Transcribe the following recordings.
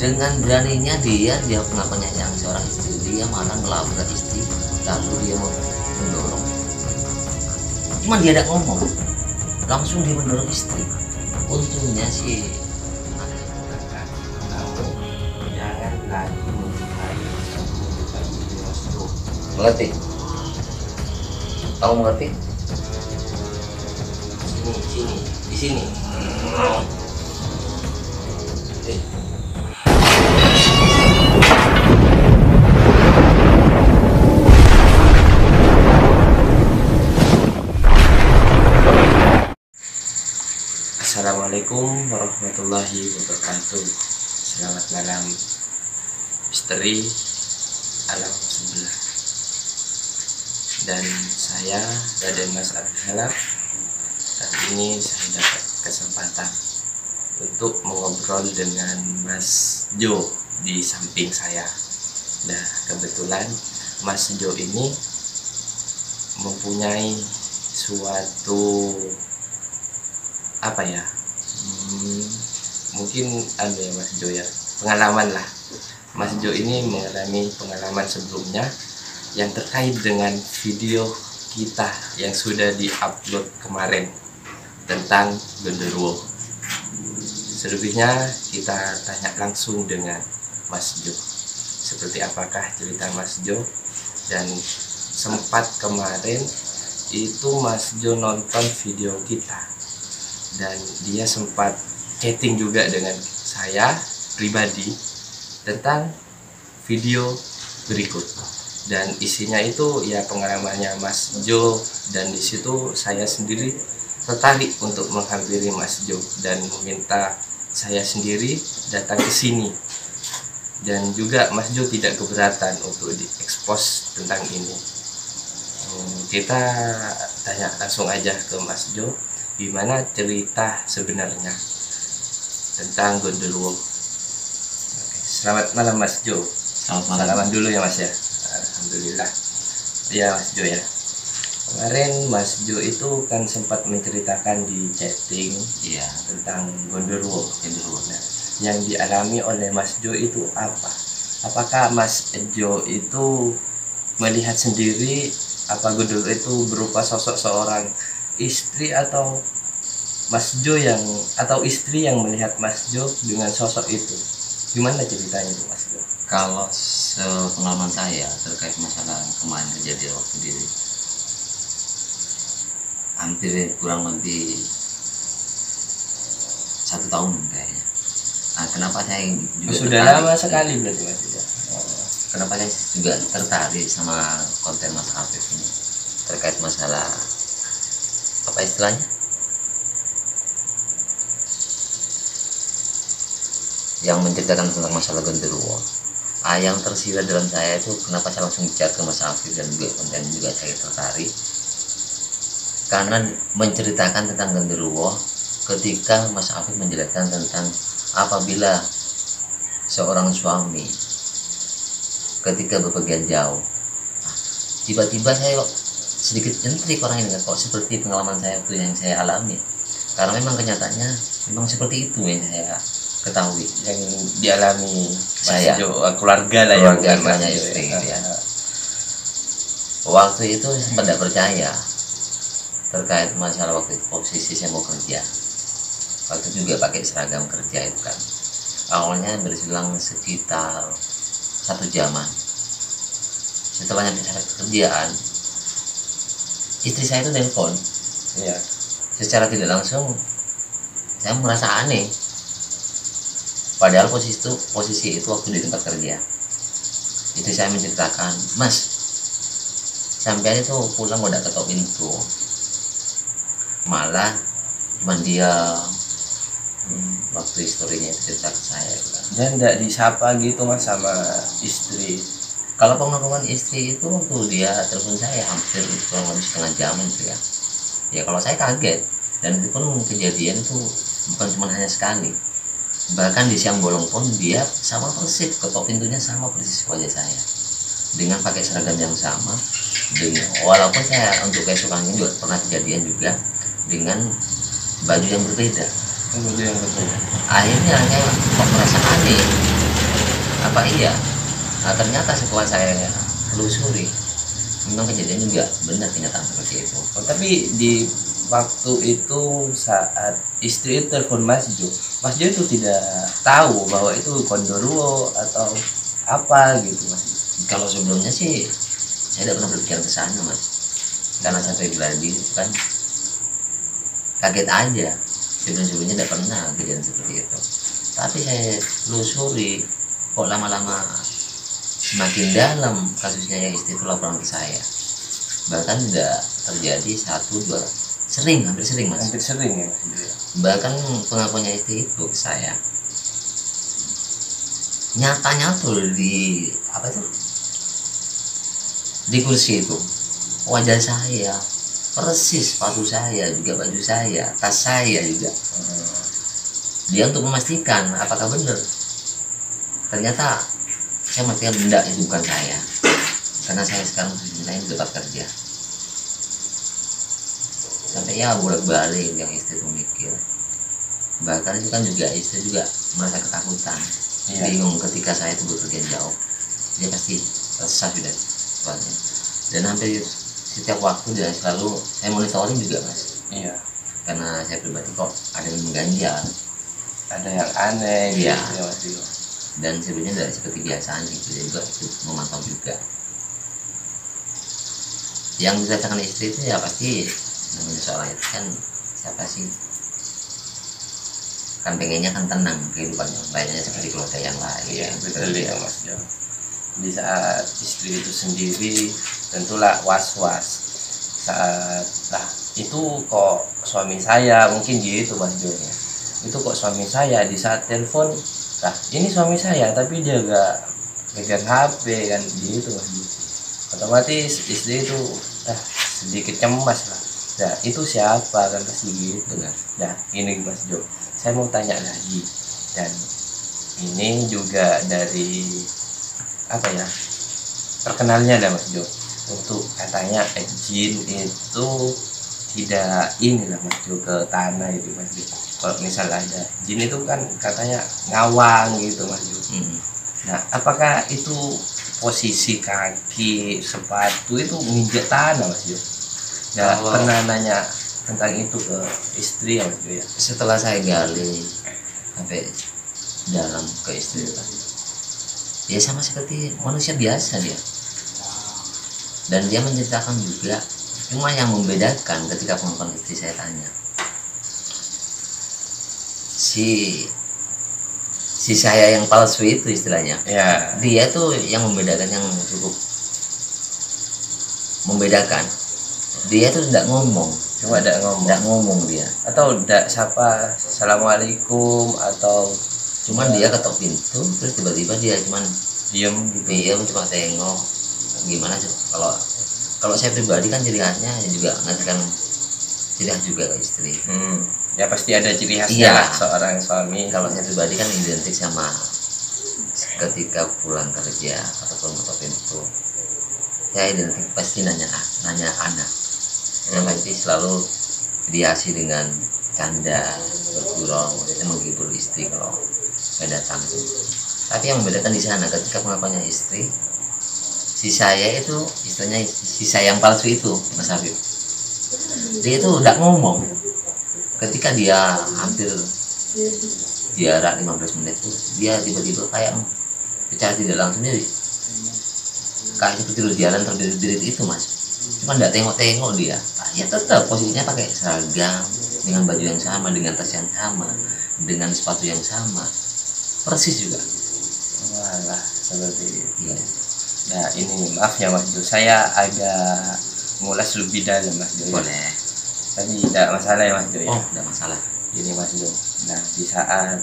Dengan beraninya dia nggak menyayang seorang istri, dia malah ngelabrak istri, lalu dia mendorong. Cuman dia tidak ngomong, langsung dia mendorong istri. Untungnya sih jangan lagi mencintai Mas Jo. mengerti. Kamu mengerti? Sini, di sini. Assalamualaikum warahmatullahi wabarakatuh. Selamat malam misteri alam sebelah. Dan saya Raden Mas Abdul Halaf. Kali ini saya dapat kesempatan untuk mengobrol dengan Mas Jo di samping saya. Nah, kebetulan Mas Jo ini mempunyai suatu mungkin ya Mas Jo ya, pengalaman lah. Mas Jo ini mengalami pengalaman sebelumnya yang terkait dengan video kita yang sudah diupload kemarin tentang genderuwo. Selebihnya kita tanya langsung dengan Mas Jo, seperti apakah cerita Mas Jo. Dan sempat kemarin itu Mas Jo nonton video kita dan dia sempat chatting juga dengan saya pribadi tentang video berikut, dan isinya itu ya pengalamannya Mas Jo. Dan disitu saya sendiri tertarik untuk menghampiri Mas Jo dan meminta saya sendiri datang ke sini, dan juga Mas Jo tidak keberatan untuk diekspos tentang ini. Kita tanya langsung aja ke Mas Jo, gimana cerita sebenarnya tentang genderuwo. Selamat malam Mas Jo. Selamat malam. Salaman dulu ya Mas ya. Alhamdulillah. Iya Mas Jo ya. Kemarin Mas Jo itu kan sempat menceritakan di chatting Iya, tentang genderuwo. genderuwo. Nah, yang dialami oleh Mas Jo itu apa? Apakah Mas Jo itu melihat sendiri apa genderuwo itu berupa sosok seorang istri, atau Mas Jo atau istri yang melihat Mas Jo dengan sosok itu? Gimana ceritanya itu Mas Jo? Kalau sepengalaman saya terkait masalah kemarin kejadian waktu di hampir kurang lebih 1 tahun kayaknya. Nah, kenapa saya juga Sudah tertarik? lama sekali berarti Mas Jo. Kenapa saya juga tertarik sama konten Mas Afif ini terkait masalah apa istilahnya, yang menceritakan tentang masalah genderuwo. Yang tersirat dalam saya itu kenapa saya langsung bicara ke Mas Afif dan juga saya tertarik karena menceritakan tentang genderuwo ketika Mas Afif menjelaskan tentang apabila seorang suami ketika bepergian jauh, tiba-tiba saya sedikit nyentrik orang ini, kok seperti pengalaman saya waktu yang saya alami, karena memang kenyataannya memang seperti itu yang saya ketahui, Yang dialami saya Mas Jo, keluarga lah keluarga ya, bukan Mas hanya Jo istri ya. gitu ya. Waktu itu saya sempat tidak percaya terkait masalah waktu itu posisi saya mau kerja, waktu itu juga pakai seragam kerja itu kan, awalnya berselang sekitar 1 jaman. Setelah nyampe kerjaan, istri saya itu telepon. Iya. Secara tidak langsung saya merasa aneh, padahal posisi itu waktu di tempat kerja. Istri saya menceritakan, Mas, sampai itu pulang udah ketok pintu, malah dia waktu historinya itu cerita ke saya kan. Dan tidak disapa gitu Mas sama istri. Kalau pengakuan istri itu waktu dia telepon saya hampir kurang lebih setengah jam itu ya. Ya kalau saya kaget, dan itu pun kejadian itu bukan cuma hanya sekali. Bahkan di siang bolong pun dia sama persis, ketok pintunya sama persis wajah saya, dengan pakai seragam yang sama. Dengan walaupun saya untuk keesokannya juga pernah kejadian juga dengan baju yang berbeda. Baju yang berbeda. Akhirnya saya kok merasa aneh, apa iya. Nah ternyata setelah saya telusuri memang kejadiannya juga benar, kenyataan seperti itu. Oh, tapi di waktu itu saat istri itu telepon Mas Jo itu tidak tahu bahwa itu Gondoruo atau apa gitu Mas. Kalau sebelumnya sih saya tidak pernah berpikir ke sana Mas, karena saya pribadi kan kaget aja, sebelumnya tidak pernah kejadian seperti itu. Tapi saya telusuri kok lama-lama semakin dalam kasusnya yang istri itu laporan ke saya. Bahkan tidak terjadi satu dua, hampir sering Mas. Hampir sering ya Mas. Bahkan pengakuannya istri itu ke saya nyata-nyata di apa itu, di kursi itu wajah saya persis, sepatu saya juga, baju saya, tas saya juga. Dia untuk memastikan apakah benar. Ternyata saya memastikan benda itu bukan saya, karena saya sekarang sebenarnya di tempat kerja. Sampai ya bolak-balik yang istri itu mikir. Bahkan itu kan juga istri juga merasa ketakutan, bingung ketika saya itu bepergian jauh. Dia pasti resah sudah soalnya. Dan hampir setiap waktu dia selalu saya monitoring juga Mas. Iya. Karena saya pribadi kok ada yang mengganjal, ada yang aneh iya. Gitu ya Mas Jo. Dan sebenarnya dari seperti biasaan gitu, dia juga ikut memantau juga. Yang dirasakan istri itu ya pasti namanya soal itu kan, siapa sih kan pengennya kan tenang kehidupannya, lainnya seperti keluarga yang lain. Iya betul ya Mas Jo. Di saat istri itu sendiri tentulah was-was saat lah itu kok suami saya, mungkin gitu Mas Jo ya, itu kok suami saya di saat telepon lah ini suami saya tapi dia gak pegang HP kan gitu Mas Jo. Otomatis istri itu sedikit cemas lah. Nah itu siapa kan pasti gitu kan. Nah ini Mas Jo, saya mau tanya lagi, dan ini juga dari apa ya, terkenalnya ada Mas Jo, untuk katanya jin itu tidak inilah Mas Jo ke tanah itu Mas Jo. Kalau misalnya ada jin itu kan katanya ngawang gitu Mas Jo. Nah apakah itu posisi kaki sepatu itu menginjak tanah Mas Jo? Nah pernah nanya tentang itu ke istri ya Mas Jo ya? Setelah saya gali sampai dalam ke istri itu, dia sama seperti manusia biasa dia, dan dia menceritakan juga. Cuma yang membedakan ketika penonton istri saya tanya, si saya yang palsu itu istilahnya ya. Dia tuh yang membedakan, yang cukup membedakan, dia tuh tidak ngomong, Cuma tidak ngomong dia, atau tidak sapa assalamualaikum, atau cuman dia ketok pintu terus tiba-tiba dia cuman diem gitu. Dia cuma tengok gimana sih. Kalau saya pribadi kan ciri khasnya juga ngasihkan ciri khas juga ke istri. Ya pasti ada ciri khasnya lah seorang suami. Kalau saya pribadi kan identik sama ketika pulang kerja ataupun ketok pintu, saya identik pasti nanya anak. Yang pasti selalu dihiasi dengan canda, bergurau, itu menghibur istri kalau saya datang tuh. Tapi yang membedakan di sana ketika pengakuannya istri, si saya itu istilahnya si saya yang palsu itu Mas Habib, dia itu tidak ngomong. Ketika dia hampir jarak 15 menit tuh, dia tiba-tiba kayak secara tidak langsung dia kayak seperti lu jalan terdiri itu Mas, cuma tidak tengok-tengok dia. Ya tetap posisinya pakai seragam, dengan baju yang sama, dengan tas yang sama, dengan sepatu yang sama, persis juga. Walah seperti itu. Iya. Nah ini maaf ya Mas Jo, saya agak ngulas lebih dalam Mas Jo. Boleh. Tapi tidak masalah ya Mas Jo ya. Oh tidak masalah. Ini Mas Jo. Nah di saat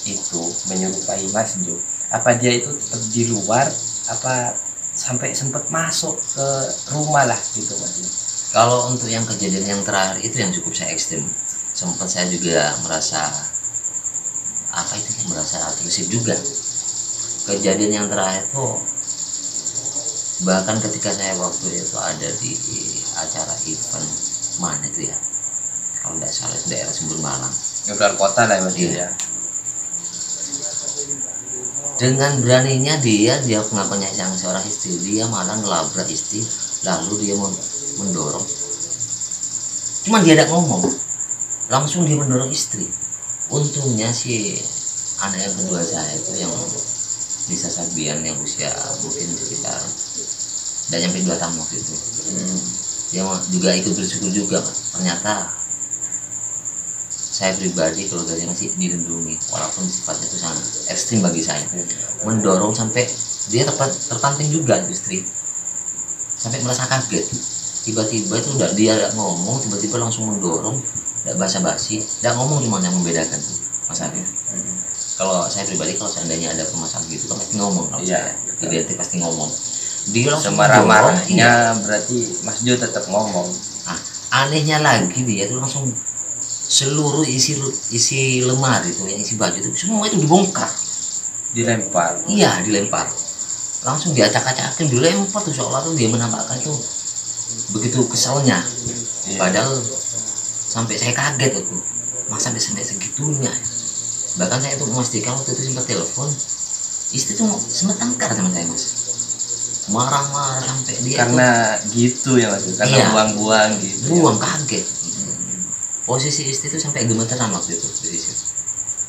itu menyerupai Mas Jo, apa dia itu tetap di luar, apa sampai sempat masuk ke rumah lah gitu Mas Jo? Kalau untuk yang kejadian yang terakhir itu yang cukup saya ekstrim, sempat saya juga merasa apa itu, merasa agresif juga. Kejadian yang terakhir tuh bahkan ketika saya waktu itu ada di acara event mana itu ya, kalau tidak salah daerah Sumber Malang, Keluar kota lah Mas Jo ya. Dengan beraninya dia pengakuannya sang seorang istri, dia malah ngelabrak istri, lalu dia mendorong. Cuman dia tidak ngomong, langsung dia mendorong istri. Untungnya si anak yang kedua saya itu yang Nisa Sabian yang usia mungkin sekitar dan nyampe 2 tahun waktu itu. Dia juga ikut bersyukur juga, ternyata saya pribadi keluarganya masih dilindungi, walaupun sifatnya itu sangat ekstrim bagi saya. Mendorong sampai dia terpanting juga istri, sampai merasa kaget. Tiba-tiba itu udah dia ngomong, tiba-tiba langsung mendorong, tidak basa-basi, tidak ngomong, cuma yang membedakan tuh Mas Arif. Kalau saya pribadi, kalau seandainya ada permasalahan gitu kan pasti ngomong. Kalau saya dia pasti ngomong. Dia langsung marah-marahnya, berarti Mas Jo tetap ngomong. Nah, anehnya lagi dia tuh langsung seluruh isi lemari itu, yang isi baju itu semua itu dibongkar, dilempar. Iya, dilempar, langsung diacak-acakin, dilempar tuh, seolah tuh dia menampakkan itu begitu kesalnya. Padahal sampai saya kaget itu, masa sampai segitunya. Bahkan saya tuh memastikan waktu itu sempat telepon istri tuh sempat tangkar sama saya, Mas, marah-marah sampai dia karena itu, gitu ya Mas, karena iya, buang-buang gitu, buang kaget. Posisi istri itu sampai gemeteran waktu itu di situ.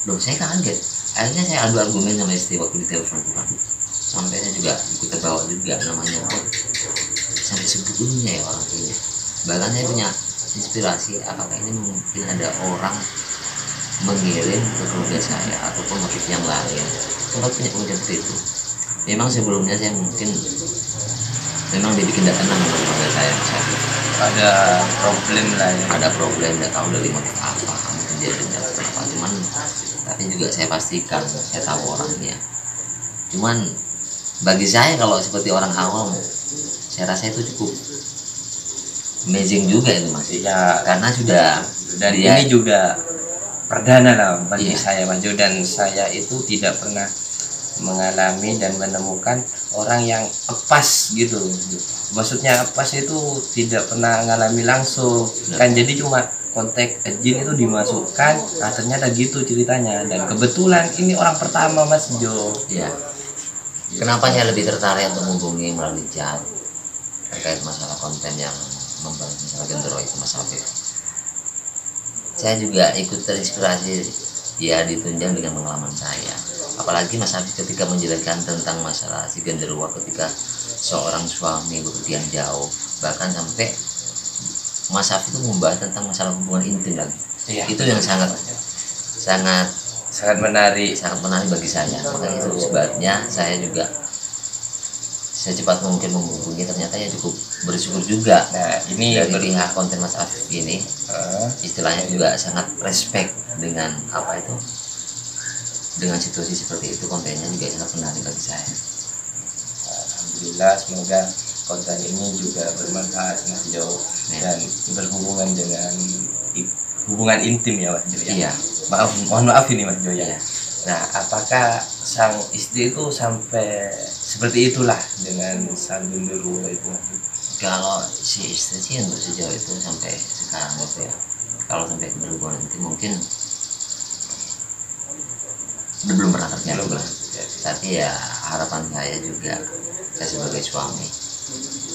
Loh, saya kaget. Akhirnya saya adu argumen sama istri waktu di telepon itu kan. Sampai saya juga ikut terbawa juga, namanya kok sampai segitunya ya orang ini. Bahkan saya punya inspirasi, apakah ini mungkin ada orang mengirim ke keluarga saya ataupun motif yang lain. Sempat punya pemikiran seperti itu. Memang sebelumnya saya mungkin memang dibikin tidak tenang sama keluarga saya, ada problem lah ya. Ada problem, nggak tahu dari motif apa, mungkin dia dendam apa. Cuman tapi juga saya pastikan saya tahu orangnya. Cuman bagi saya kalau seperti orang awam, saya rasa itu cukup amazing juga itu, Mas. Ya, karena sudah, dan dia, ini juga perdana lah bagi saya, Mas Jo, dan saya itu tidak pernah mengalami dan menemukan orang yang lepas gitu. Maksudnya lepas itu tidak pernah mengalami langsung kan, jadi cuma kontak jin itu dimasukkan, nah ternyata gitu ceritanya. Dan kebetulan ini orang pertama, Mas Jo. Ya. Kenapa saya lebih tertarik untuk menghubungi melalui chat terkait masalah konten yang membahas masalah genderuwo itu, Mas Afif? Saya juga ikut terinspirasi ya, ditunjang dengan pengalaman saya. Apalagi Mas Afif ketika menjelaskan tentang masalah si genderuwo, ketika seorang suami bepergian jauh, bahkan sampai Mas Afif itu membahas tentang masalah hubungan intim lagi. Itu yang sangat menarik bagi saya. Makanya itu sebabnya saya juga secepat mungkin menghubungi. Ternyata ya cukup bersyukur juga. Nah, ini dari pihak konten Mas Afif ini istilahnya juga sangat respect dengan apa itu, dengan situasi seperti itu. Kontennya juga sangat menarik bagi saya. Alhamdulillah, semoga konten ini juga bermanfaat, Mas Jo, dan berhubungan dengan hubungan intim ya, Mas Jo ya. Iya. Mohon maaf ini, Mas Jo ya. Iya. Nah, apakah sang istri itu sampai seperti itulah dengan sang genderuwo itu? Kalau si istri sih untuk sejauh itu sampai sekarang gitu ya, kalau sampai berhubungan nanti mungkin belum pernah terjadi. Tapi ya harapan saya juga, saya sebagai suami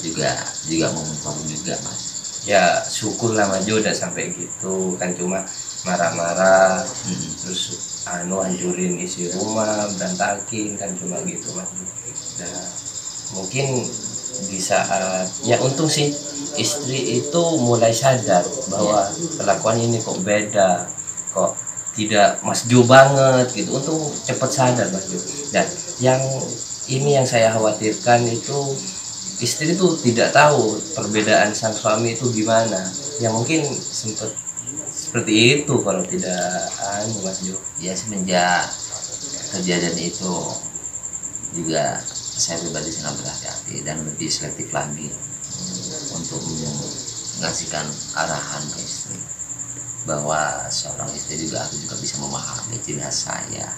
juga membantu juga, Mas. Ya syukurlah Mas Jo udah sampai gitu kan, cuma marah-marah terus hancurin isi rumah, berantakin kan, cuma gitu Mas. Nah, mungkin di saat ya untung sih istri itu mulai sadar bahwa kelakuan ini kok beda, kok tidak Mas Jo banget gitu. Untung cepat sadar Mas Jo. Dan yang ini yang saya khawatirkan itu istri itu tidak tahu perbedaan sang suami itu gimana. Ya mungkin sempat seperti itu kalau tidak Mas Jo. Ya semenjak kejadian itu juga saya pribadi sangat berhati-hati dan lebih selektif lagi untuk mengasihkan arahan ke istri, bahwa seorang istri juga harus bisa memahami ciri khas saya,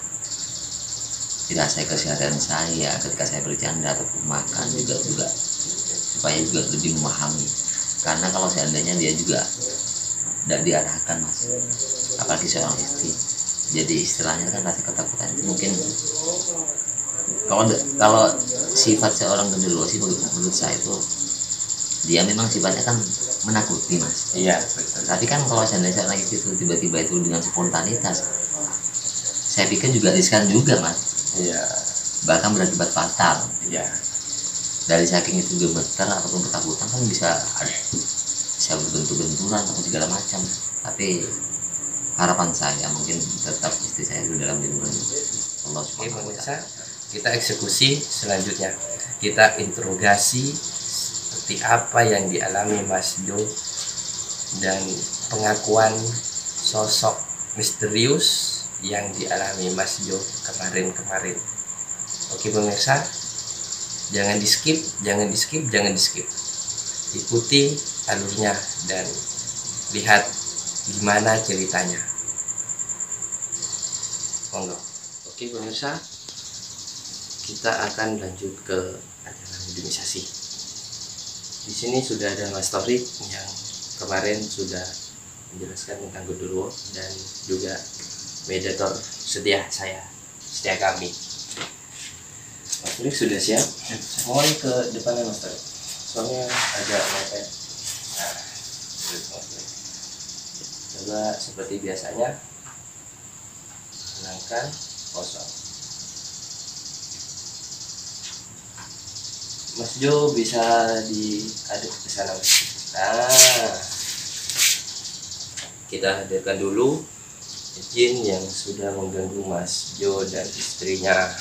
keseharian saya ketika saya bercanda ataupun makan juga supaya juga lebih memahami. Karena kalau seandainya dia juga tidak diarahkan, Mas, apalagi seorang istri, jadi istilahnya kan rasa ketakutan itu mungkin kalau sifat seorang genderuwo sih menurut saya itu dia memang sifatnya kan menakuti mas. Iya betul. Tapi kan kalau seandainya seorang itu tiba-tiba itu dengan spontanitas, saya pikir juga riskan juga mas. Iya. Bahkan berakibat fatal. Iya. Dari saking itu gemeter ataupun ketakutan kan bisa berbentuk-benturan atau segala macam. Tapi harapan saya mungkin tetap istri saya itu dalam lindungan Allah Oke Subhanahu wa pemirsa, Ta'ala. kita eksekusi selanjutnya. Kita interogasi seperti apa yang dialami Mas Jo dan pengakuan sosok misterius yang dialami Mas Jo kemarin-kemarin. Oke pemirsa, jangan di skip, jangan di skip, jangan di skip. Ikuti alurnya dan lihat gimana ceritanya. Monggo. Oke pemirsa, kita akan lanjut ke acara mediumisasi. Di sini sudah ada Mas Torik yang kemarin sudah menjelaskan tentang genderuwo dan juga mediator setia kami. Mas Torik sudah siap? Mohon ke depannya Mas Torik. Soalnya agak mepet. Nah, terus Mas Torik. Coba seperti biasanya, tenangkan, kosong. Mas Jo bisa diaduk ke sana. Nah, kita hadirkan dulu jin yang sudah mengganggu Mas Jo dan istrinya.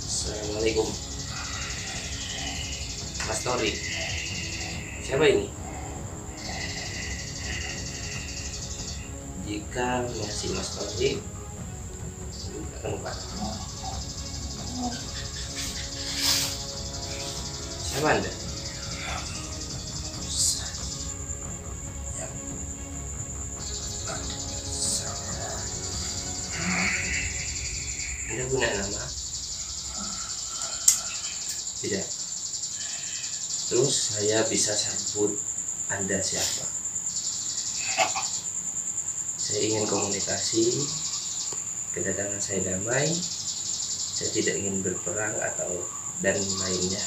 Assalamualaikum Mas Tori. Siapa ini? Jika masih Mas Tori, akan lupa. Siapa Anda? Anda guna nama? Tidak. Terus saya bisa sebut Anda siapa? Saya ingin komunikasi, kedatangan saya damai, saya tidak ingin berperang atau dan lainnya.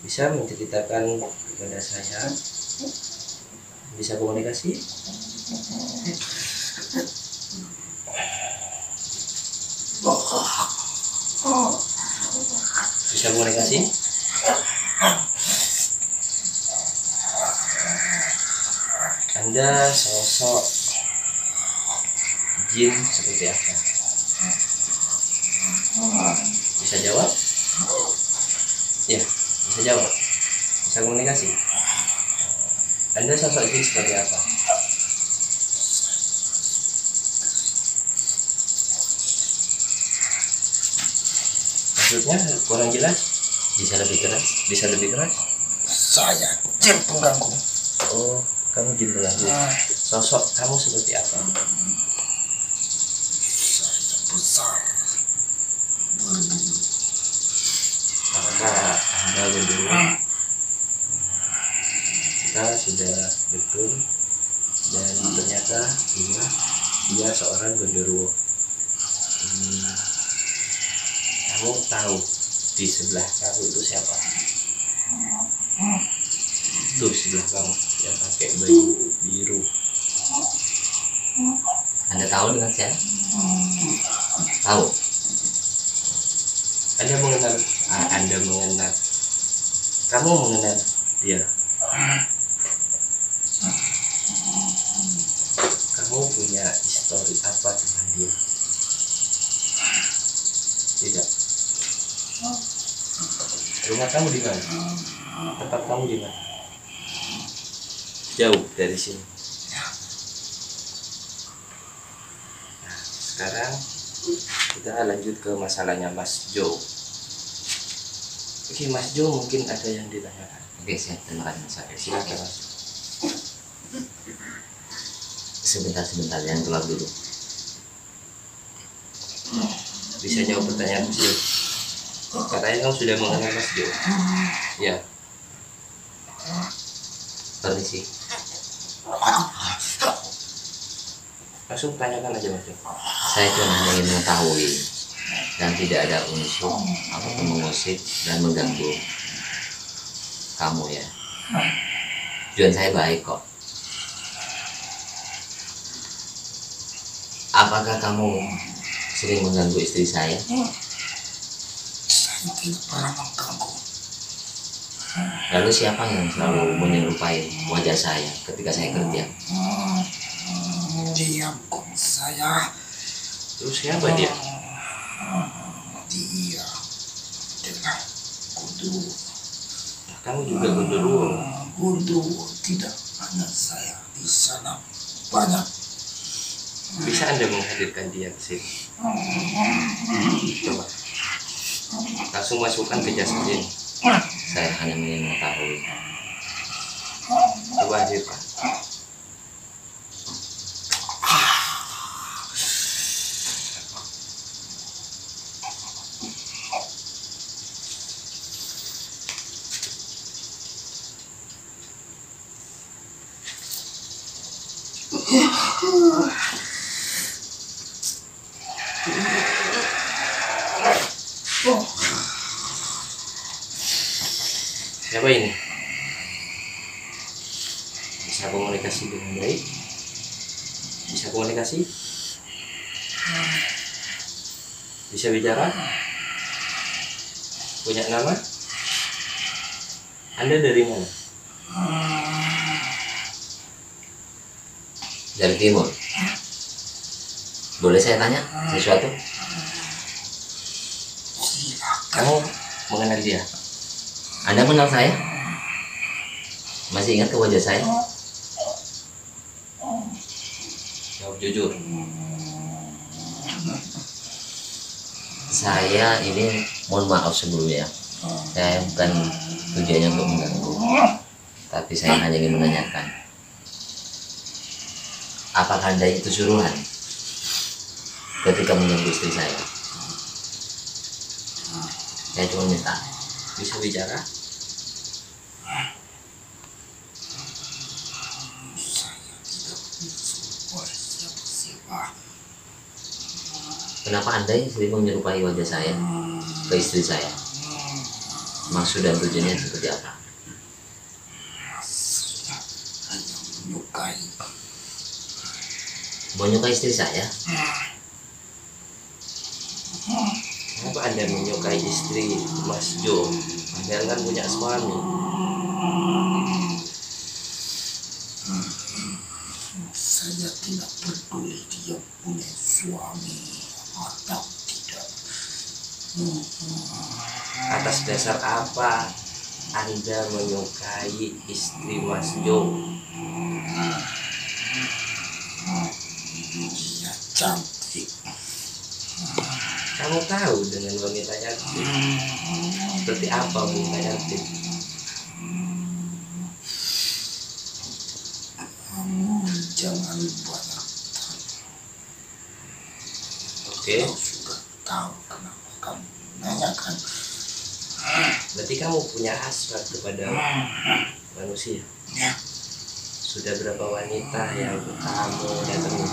Bisa menceritakan kepada saya? Bisa komunikasi? Bisa komunikasi? Anda sosok jin seperti apa? Bisa jawab? Ya, bisa jawab. Bisa komunikasi? Anda sosok jin seperti apa? Maksudnya kurang jelas? Bisa lebih keras? Bisa lebih keras? Saya jin pengganggu. Oh, kamu jin pengganggu. Sosok kamu seperti apa? Saya besar. Apakah Anda genderuwo? Kita sudah betul dan ternyata iya dia seorang genderuwo. Kamu tahu di sebelah kamu itu siapa? Tuh sebelah kamu yang pakai baju biru. Anda tahu dengan saya? Tahu? Anda mengenal? Anda mengenal? Kamu mengenal dia? Kamu punya histori apa dengan dia? Tidak. Rumah kamu di mana? Tempat kamu di mana? Jauh dari sini. Nah, sekarang kita lanjut ke masalahnya Mas Jo. Oke, Mas Jo, mungkin ada yang ditanyakan. Oke, siap. Terima kasih Mas Arif. Silakan Mas. Sebentar, yang keluar dulu. Bisa jawab pertanyaan Mas Jo. Katanya kamu sudah mengenal Mas Jo. Ya. Permisi. Langsung tanyakan aja Mas Jo. Saya cuma hanya ingin mengetahui dan tidak ada unsur ataupun mengusik dan mengganggu kamu ya. Tujuan saya baik kok. Apakah kamu sering mengganggu istri saya? Saya tidak pernah mengganggu. Lalu siapa yang selalu menyerupai wajah saya ketika saya kerja? Dia bukan saya. Terus siapa dia? Dia adalah Gundu. Nah, kamu juga genderuwo. Gundu tidak hanya saya di sana, banyak. Bisa Anda menghadirkan dia ke sini? Coba. Langsung masukkan ke jasad ini. Saya hanya ingin mengetahui. Coba hadirkan. Siapa ini? Bisa komunikasi dengan baik? Bisa komunikasi? Bisa bicara? Punya nama? Anda dari mana? Dari timur. Boleh saya tanya sesuatu? Kamu mengenal dia? Anda mengenal saya? Masih ingat ke wajah saya? Jawab jujur. Saya ini mohon maaf sebelumnya. Saya bukan tujuannya untuk mengganggu, tapi saya hanya ingin menanyakan, apakah Anda itu suruhan ketika mengganggu istri saya? Saya cuma minta. Bisa bicara? Saya tidak menyerupai siapa-siapa. Kenapa Anda yang sering menyerupai wajah saya ke istri saya? Maksud dan tujuannya seperti apa? Saya hanya menyukai. Menyukai istri saya? Kenapa Anda menyukai istri Mas Jo? Anda kan punya suami. Saya tidak peduli dia punya suami atau tidak. Atas dasar apa Anda menyukai istri Mas Jo? Dia cantik. Kamu tahu dengan wanita cantik seperti apa wanita cantik? Kamu jangan banyak tanya. Oke, Kau sudah tahu kenapa kamu menanyakan. berarti kamu punya hasrat kepada manusia. Ya, Sudah berapa wanita yang kamu datangi?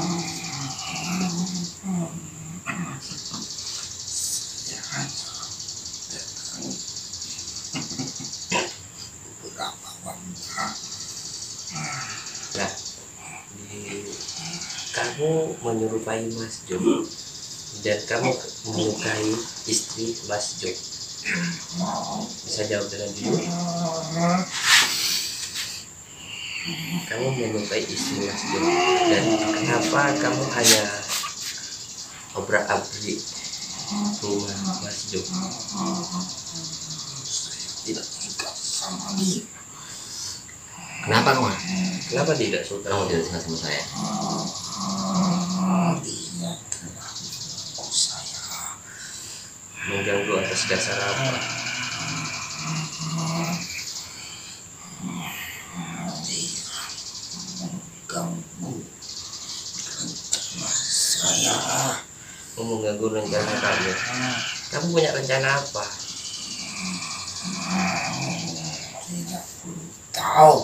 kamu menyerupai Mas Jo dan kamu menyukai istri Mas Jo? Bisa jawab dengan jujur. Kamu menyukai istri Mas Jo dan kenapa kamu hanya obrak-abrik rumah Mas Jo? Tidak suka sama dia. Kenapa kamu? Kenapa tidak suka? Kamu tidak suka sama saya? Dia telah mengganggu saya. Mengganggu atas dasar apa? Dia mengganggu rencana saya. Mengganggu rencana kamu. Kamu punya rencana apa? Tidak perlu tahu.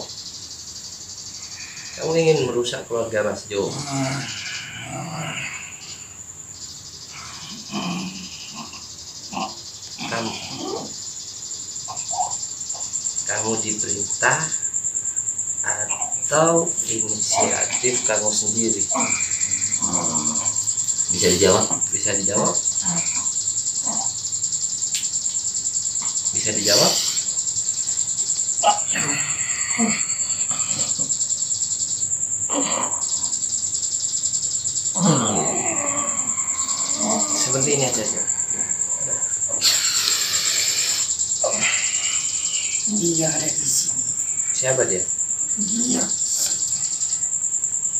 Kamu ingin merusak keluarga Mas Jo. Kamu diperintah atau inisiatif kamu sendiri? Bisa dijawab? Bisa dijawab? Bisa dijawab? Seperti ini aja. Dia ada di sini. Siapa dia? Dia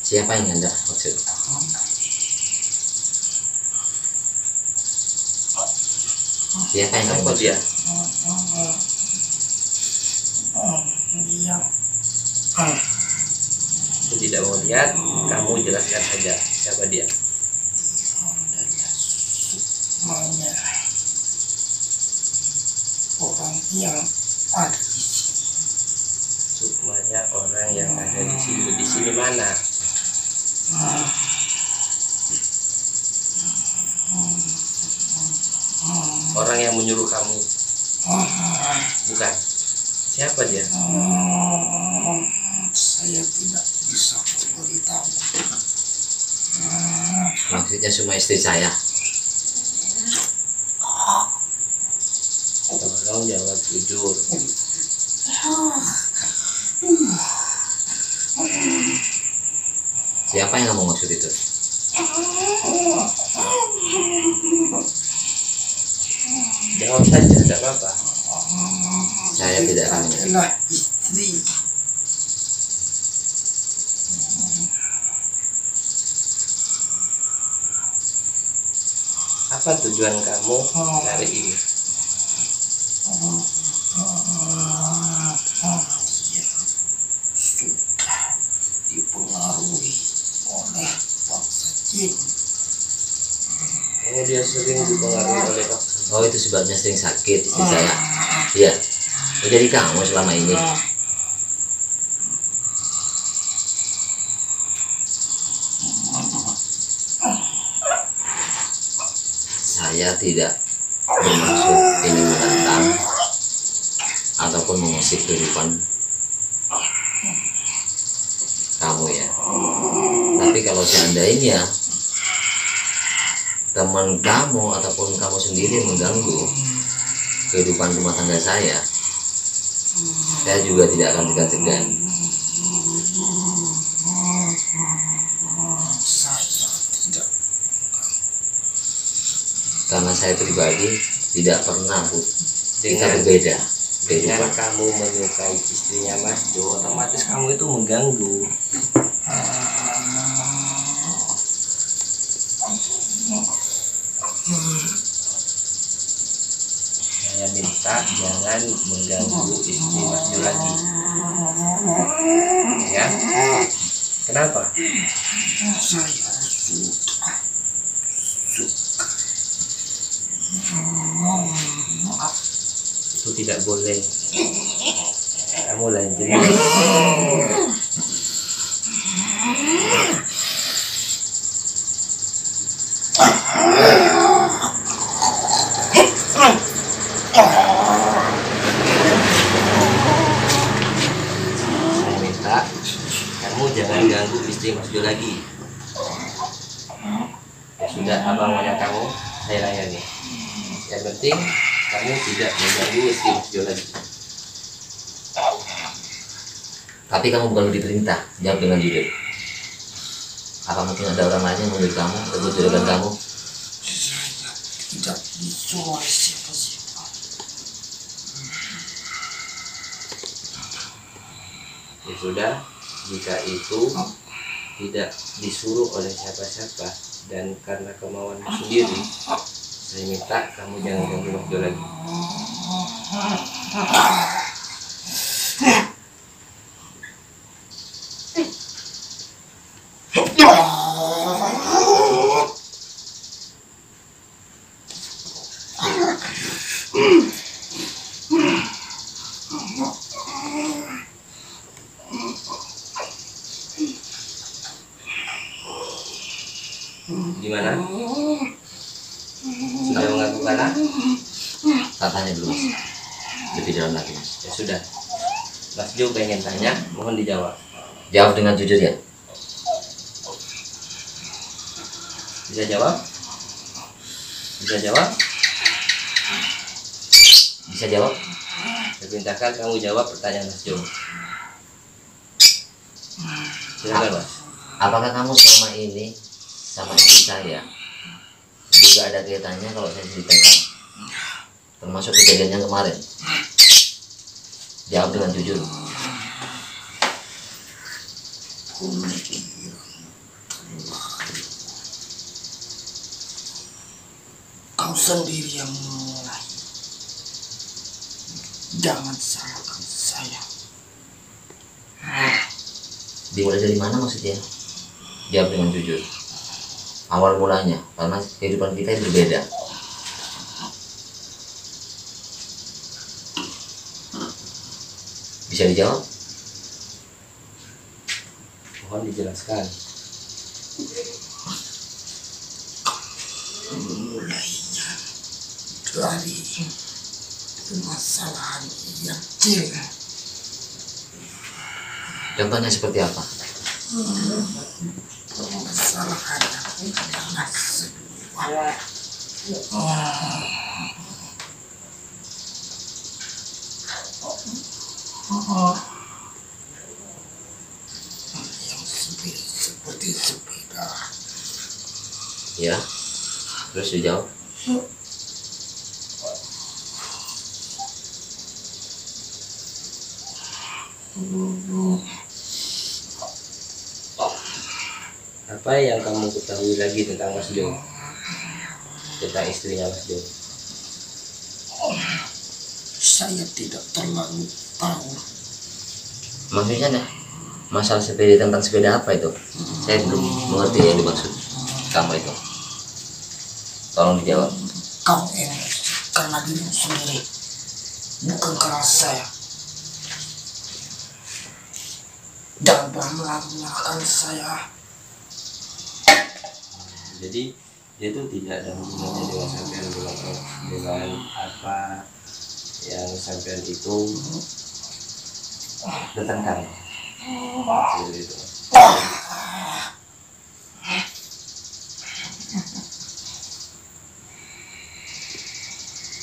Siapa yang Anda maksud? Siapa yang kamu Siapa maksud? dia? dia Aku tidak mau lihat. Kamu jelaskan saja. Siapa dia? adalah sukmanya orang yang ada di sini. Sukmanya orang yang ada di sini. Di sini mana? Orang yang menyuruh kamu. Bukan. Siapa dia? Saya tidak bisa memberitahu. Maksudnya semua istri saya. Tolong jawab jujur. Siapa yang kamu maksud itu? Jawab saja, tidak apa-apa. Saya tidak akan menyebut. Adalah istri. Apa tujuan kamu hari ini? Dia sudah dipengaruhi oleh bangsa jin. Oh, dia sering dipengaruhi oleh paksa. Oh, itu sebabnya sering sakit istri saya. Iya. Oh, jadi kamu selama ini. Saya tidak bermaksud ini menentang ataupun mengusik kehidupan kamu ya. Tapi kalau seandainya teman kamu ataupun kamu sendiri mengganggu kehidupan rumah tangga saya juga tidak akan segan-segan. Saya tidak. Karena saya pribadi tidak pernah kita Dengan berbeda dengan kehidupan. kamu menyukai istrinya Mas Jo, otomatis kamu itu mengganggu. Saya minta jangan mengganggu istri Mas Jo lagi. Ya? Kenapa? Saya sudah suka. Itu tidak boleh. Kamu lain jenis. Saya minta kamu jangan ganggu istri Mas Jo lagi. Ya sudah, abang banyak kamu, saya layani. Yang penting kamu tidak mengganggu istri Mas Jo lagi. Tapi kamu bukan diperintah, jawab dengan jujur. Apa mungkin ada orang lain yang memilih kamu, rebut juragan kamu? Saya tidak disuruh oleh siapa-siapa. Ya sudah, jika itu tidak disuruh oleh siapa-siapa dan karena kemauanmu sendiri, saya minta kamu jangan ganggu Mas Jo lagi. Gimana? Sudah mengaku kalah? Tak tanya dulu mas, lebih dalam lagi mas. Ya sudah, Mas Jo pengen tanya, mohon dijawab. Jawab dengan jujur ya. Bisa jawab? Bisa jawab? Bisa jawab? Saya perintahkan kamu jawab pertanyaan Mas Jo. Silakan Mas. Apakah kamu selama ini sama istri saya juga ada kaitannya kalau saya ceritakan, termasuk kejadian yang kemarin? Jawab dengan jujur. Kau sendiri yang memulai. Jangan salahkan saya. Dimulai dari mana maksudnya? Jawab dengan jujur. Awal mulanya, karena kehidupan kita itu berbeda. Bisa dijawab? Mohon dijelaskan. Mulainya dari permasalahan yang kecil. Contohnya seperti apa? Permasalahan yang adalah sebuah yang seperti sepeda. Ya, terus dijawab. Apa yang kamu ketahui lagi tentang Mas Jo? Tentang istrinya Mas Jo? Saya tidak terlalu tahu. Maksudnya dah, masalah sepeda, tentang sepeda apa itu? Saya belum mengerti yang dimaksud kamu itu. Tolong dijawab. Kau emosi karena dirimu sendiri, bukan karena saya. Dan menyalahkan saya. Jadi dia itu tidak ada hubungannya dengan sampean, dengan apa yang sampean itu bertengkar. Seperti itu.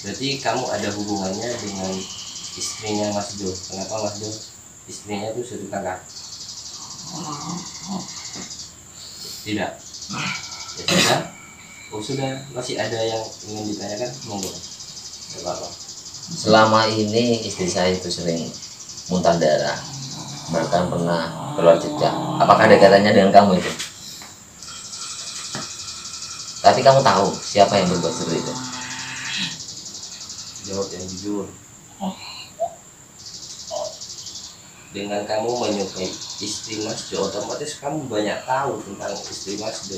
Berarti kamu ada hubungannya dengan istrinya Mas Jo. Kenapa Mas Jo istrinya itu satu kakak? Tidak. Ya sudah. Oh sudah, masih ada yang ingin ditanyakan? Monggo. Tidak apa-apa. Selama ini istri saya itu sering muntah darah, bahkan pernah keluar jejak. Apakah ada kaitannya dengan kamu itu? Tapi kamu tahu siapa yang berbuat seperti itu? Jawab yang jujur. Dengan kamu menyukai istri Mas Jo, otomatis kamu banyak tahu tentang istri Mas Jo.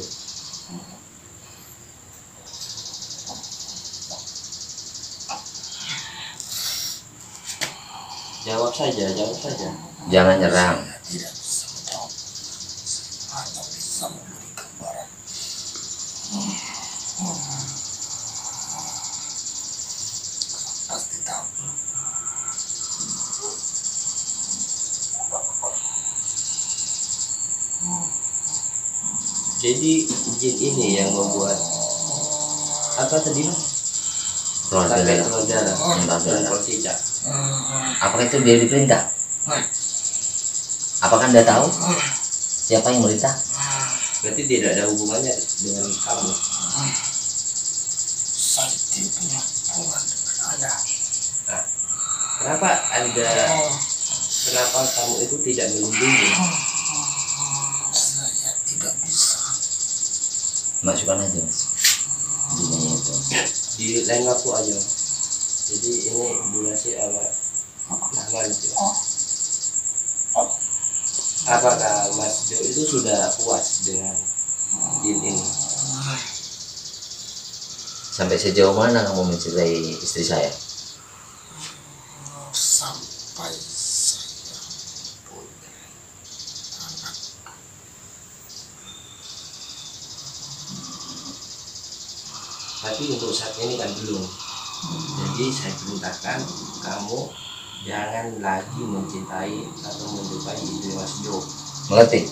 Jawab saja, jawab saja. Jangan nyerang. Saya tidak bisa menjawab. Saya hanya bisa memberi gambaran. Pasti tahu. Jadi jin ini yang membuat apa tadi Mas? Keluarga Sampai darah. keluar darah, Keluar darah. kumpul cicak. Apakah itu dia diperintah? Apakah Anda tahu siapa yang merintah? Berarti tidak ada hubungannya dengan kamu. Saya tidak punya hubungan dengan Anda. Nah, kenapa kamu itu tidak melindungi? Saya tidak bisa. Masukkan aja Mas. Dunianya itu. Di lain waktu aja. Jadi ini durasi amat lama gitu. Apakah Mas Jo itu sudah puas dengan jin ini? Sampai sejauh mana kamu mencintai istri saya? Sampai saya punya anak. Tapi untuk saat ini kan belum. Jadi saya perintahkan kamu jangan lagi mencintai atau menyukai istri Mas Jo. Mengerti?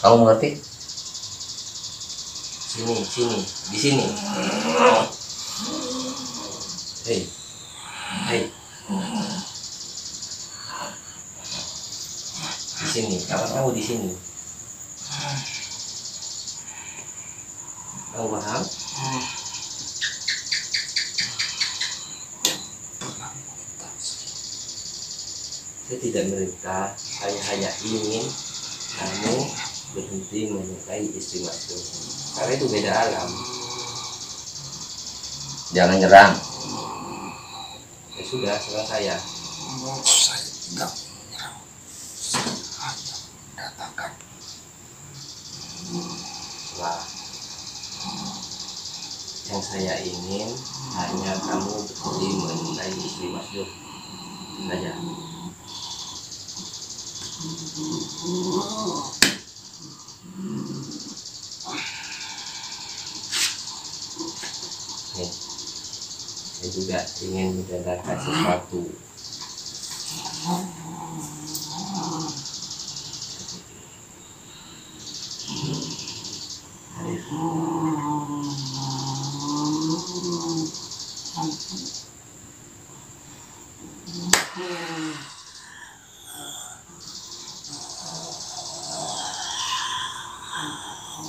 Kamu mengerti? Sini, di sini. Hei, hei. Di sini, kamu di sini. Kamu paham? Saya tidak merintah, saya hanya ingin kamu berhenti menyukai istri Mas Jo. Karena itu beda alam. Jangan nyerang. Ya sudah, serang saya. Saya tidak menyerang. Saya hanya mendatangkan. Wah, yang saya ingin hanya kamu berhenti mencintai istri Mas Jo saja. Nih, saya juga ingin mendengarkan sesuatu.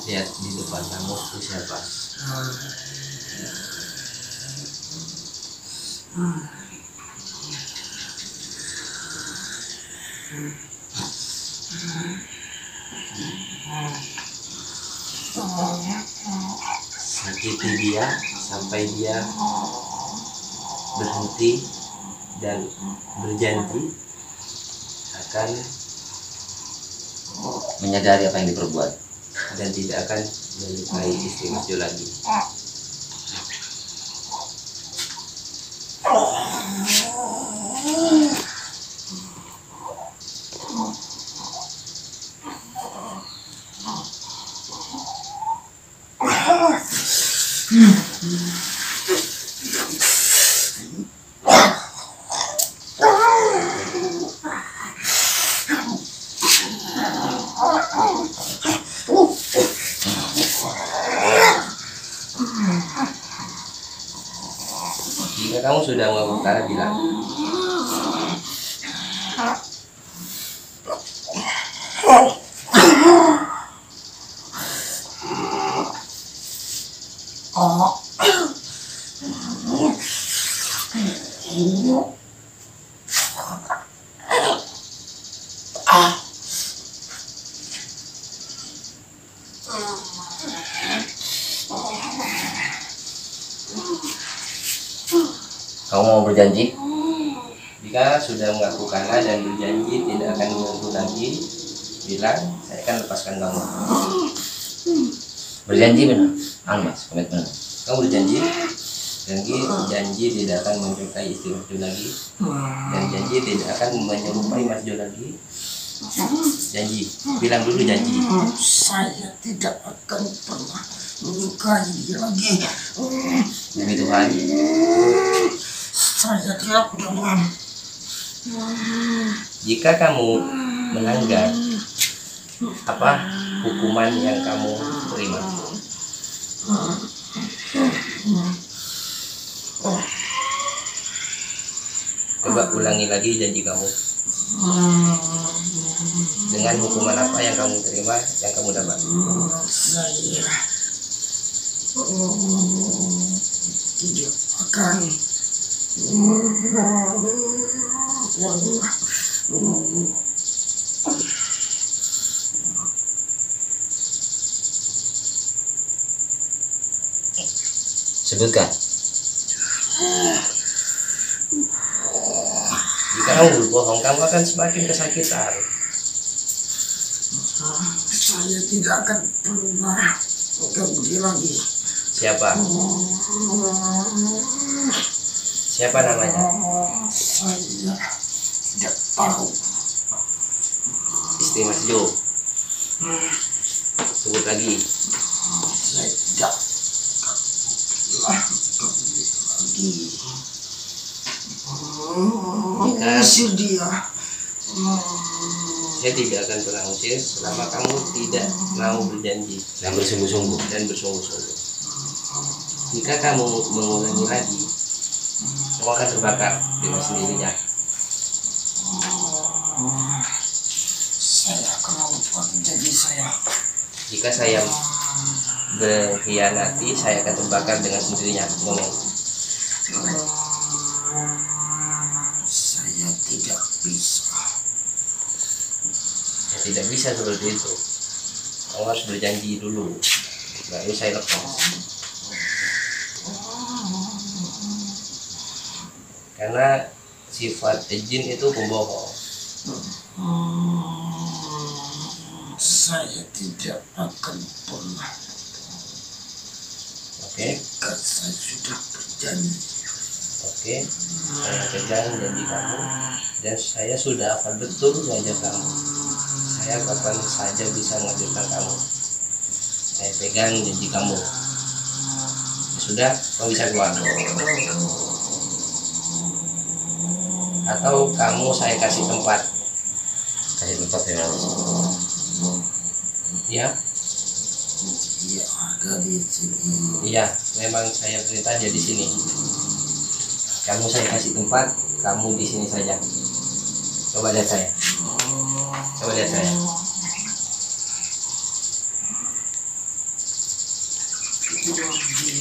Lihat di depan kamu itu siapa? Sakiti dia sampai dia berhenti dan berjanji akan Menyadari apa yang diperbuat. dan tidak akan melukai istri Mas Jo lagi. Jika kamu sudah mengutara bilang. Kamu mau berjanji? Jika sudah melakukannya dan berjanji tidak akan mengganggu lagi, bilang saya akan lepaskan kamu. Berjanji benar? Mas, komitmen. Kamu berjanji? Janji tidak akan mencukai istri Mas Jo lagi, dan janji tidak akan menyerupai Mas Jo lagi. Janji, bilang dulu janji. Saya tidak akan pernah menyukai dia lagi. Demi Tuhan. Saya tidak punya uang. Jika kamu melanggar apa hukuman yang kamu terima. Coba ulangi lagi janji kamu. Dengan hukuman apa yang kamu terima, yang kamu dapat? Saya tidak akan Sebutkan. Jika kamu berbohong, kamu akan semakin kesakitan. saya tidak akan pernah pergi lagi. Siapa? Siapa namanya? Saya tidak tahu. Istri Mas Jo. Sebut lagi. Saya tidak pernah pergi lagi. Usir dia. Saya tidak akan pernah usir selama kamu tidak mau berjanji Dan bersungguh-sungguh. dan bersungguh-sungguh. Jika kamu mengulangi lagi, kamu akan terbakar dengan sendirinya. Saya akan lupa janji saya. Jika saya berkhianati, saya akan terbakar dengan sendirinya. Ngomong. Saya tidak bisa. Ya, tidak bisa seperti itu. Kamu harus berjanji dulu, baru saya lepas. Karena sifat jin itu pembohong. Saya tidak akan pernah. Oke, Kan saya sudah berjanji. oke. Saya pegang janji kamu dan saya sudah akan betul mengajar kamu. Saya kapan saja bisa mengajarkan kamu. Saya pegang janji kamu. Sudah, kamu bisa keluar. Atau kamu saya kasih tempat. Kasih tempat ya Mas. Ya, Dia ada di sini. iya. Memang saya perintah dia di sini. Kamu saya kasih tempat, kamu di sini saja. Coba lihat saya. Coba lihat saya.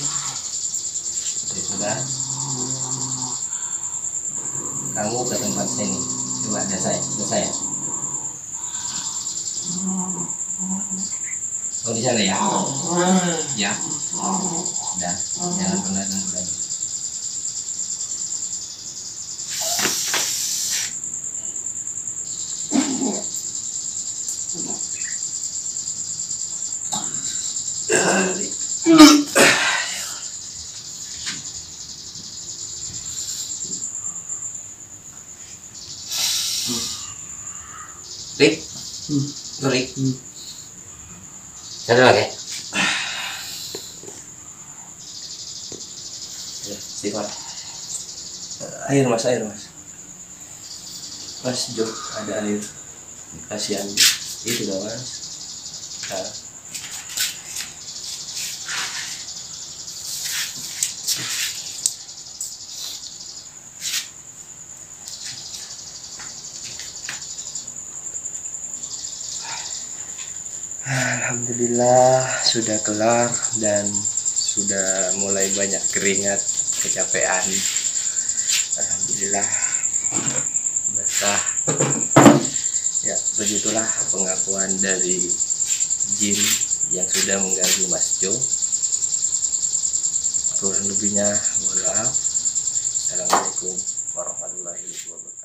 Oke, sudah. Kamu ke tempat sini. Coba lihat saya. Lihat saya. Oh, di sana ya? Ya. Udah, jangan pernah ganggu lagi. Rick, Rick, Satu lagi. ya, sifat. Air mas, Mas Jo, ada air. Kasihan. Itu dah mas. Nah. Alhamdulillah sudah kelar dan sudah mulai banyak keringat, kecapean. Alhamdulillah basah. Ya, begitulah pengakuan dari jin yang sudah mengganggu Mas Jo. Kurang lebihnya mohon maaf. Assalamualaikum warahmatullahi wabarakatuh.